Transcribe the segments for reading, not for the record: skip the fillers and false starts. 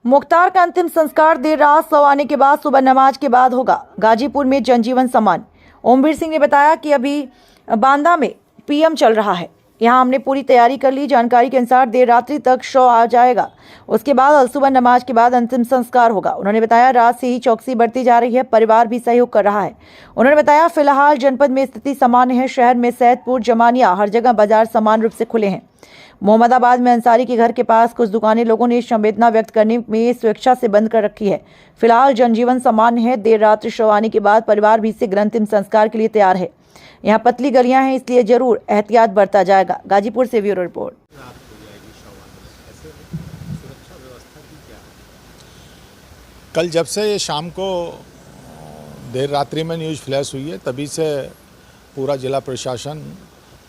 मुख्तार का अंतिम संस्कार देर रात 1:15 के बाद सुबह नमाज के बाद होगा। गाजीपुर में जनजीवन सामान्य। ओमवीर सिंह ने बताया कि अभी बांदा में पीएम चल रहा है, यहां हमने पूरी तैयारी कर ली। जानकारी के अनुसार देर रात्रि तक शव आ जाएगा, उसके बाद सुबह नमाज के बाद अंतिम संस्कार होगा। उन्होंने बताया रात से ही चौकसी बढ़ती जा रही है, परिवार भी सहयोग कर रहा है। उन्होंने बताया फिलहाल जनपद में स्थिति सामान्य है। शहर में सैदपुर, जमानिया, हर जगह बाजार समान रूप से खुले हैं। मोहम्मदाबाद में अंसारी के घर के पास कुछ दुकानें लोगों ने संवेदना व्यक्त करने में स्वेच्छा से बंद कर रखी है। फिलहाल जनजीवन सामान्य है। देर रात्रि शव आने के बाद परिवार भी शीघ्र अंतिम संस्कार के लिए तैयार है। यहाँ पतली गलियां हैं, इसलिए जरूर एहतियात बरता जाएगा। गाजीपुर से ब्यूरो रिपोर्ट। कल जब से ये शाम को देर रात्रि में न्यूज़ फ्लैश हुई है, तभी से पूरा जिला प्रशासन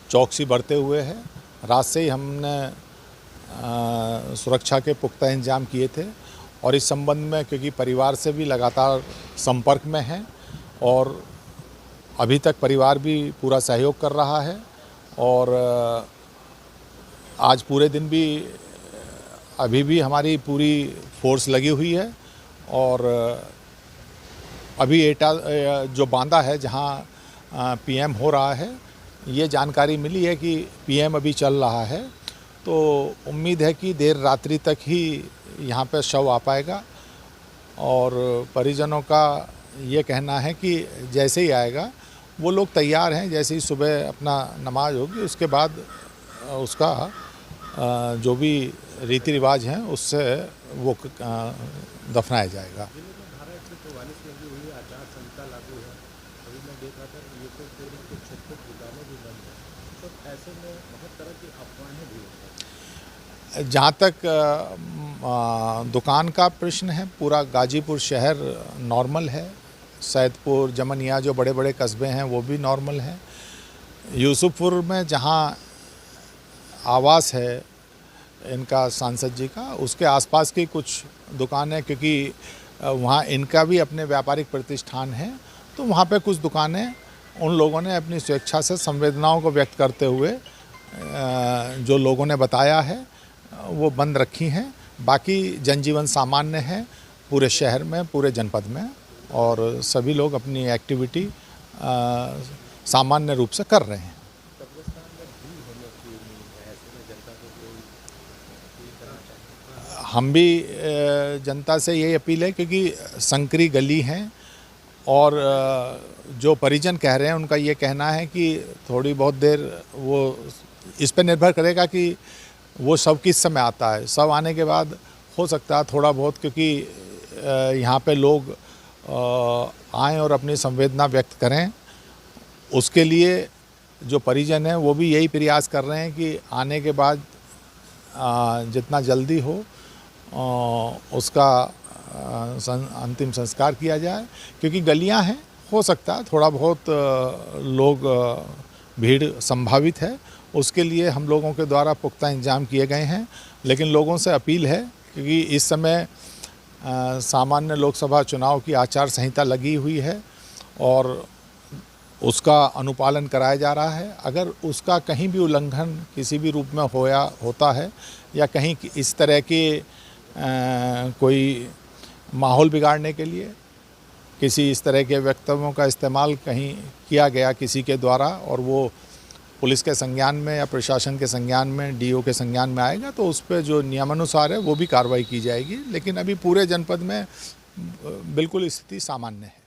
चौकसी बढ़ते हुए है। रात से ही हमने सुरक्षा के पुख्ता इंतजाम किए थे और इस संबंध में क्योंकि परिवार से भी लगातार संपर्क में है और अभी तक परिवार भी पूरा सहयोग कर रहा है और आज पूरे दिन भी अभी भी हमारी पूरी फोर्स लगी हुई है और अभी एटा जो बांदा है जहां पीएम हो रहा है, ये जानकारी मिली है कि पीएम अभी चल रहा है, तो उम्मीद है कि देर रात्रि तक ही यहाँ पे शव आ पाएगा और परिजनों का ये कहना है कि जैसे ही आएगा वो लोग तैयार हैं। जैसे ही सुबह अपना नमाज होगी उसके बाद उसका जो भी रीति रिवाज हैं उससे वो दफनाया जाएगा। जहाँ तक दुकान का प्रश्न है, पूरा गाजीपुर शहर नॉर्मल है। सैदपुर, जमनिया जो बड़े बड़े कस्बे हैं वो भी नॉर्मल हैं। यूसुफपुर में जहाँ आवास है इनका सांसद जी का, उसके आसपास की कुछ दुकानें, क्योंकि वहाँ इनका भी अपने व्यापारिक प्रतिष्ठान है, तो वहाँ पे कुछ दुकानें उन लोगों ने अपनी स्वेच्छा से संवेदनाओं को व्यक्त करते हुए जो लोगों ने बताया है वो बंद रखी हैं। बाकी जनजीवन सामान्य है पूरे शहर में, पूरे जनपद में, और सभी लोग अपनी एक्टिविटी सामान्य रूप से कर रहे हैं। हम भी जनता से यही अपील है, क्योंकि संकरी गली हैं और जो परिजन कह रहे हैं उनका ये कहना है कि थोड़ी बहुत देर वो इस पर निर्भर करेगा कि वो शव किस समय आता है। शव आने के बाद हो सकता है थोड़ा बहुत, क्योंकि यहाँ पे लोग आएँ और अपनी संवेदना व्यक्त करें, उसके लिए जो परिजन हैं वो भी यही प्रयास कर रहे हैं कि आने के बाद जितना जल्दी हो उसका अंतिम संस्कार किया जाए। क्योंकि गलियां हैं, हो सकता है थोड़ा बहुत लोग भीड़ संभावित है, उसके लिए हम लोगों के द्वारा पुख्ता इंतजाम किए गए हैं। लेकिन लोगों से अपील है, क्योंकि इस समय सामान्य लोकसभा चुनाव की आचार संहिता लगी हुई है और उसका अनुपालन कराया जा रहा है। अगर उसका कहीं भी उल्लंघन किसी भी रूप में होता है या कहीं इस तरह के कोई माहौल बिगाड़ने के लिए किसी इस तरह के वक्तव्यों का इस्तेमाल कहीं किया गया किसी के द्वारा और वो पुलिस के संज्ञान में या प्रशासन के संज्ञान में, डीओ के संज्ञान में आएगा, तो उस पर जो नियमानुसार है वो भी कार्रवाई की जाएगी। लेकिन अभी पूरे जनपद में बिल्कुल स्थिति सामान्य है।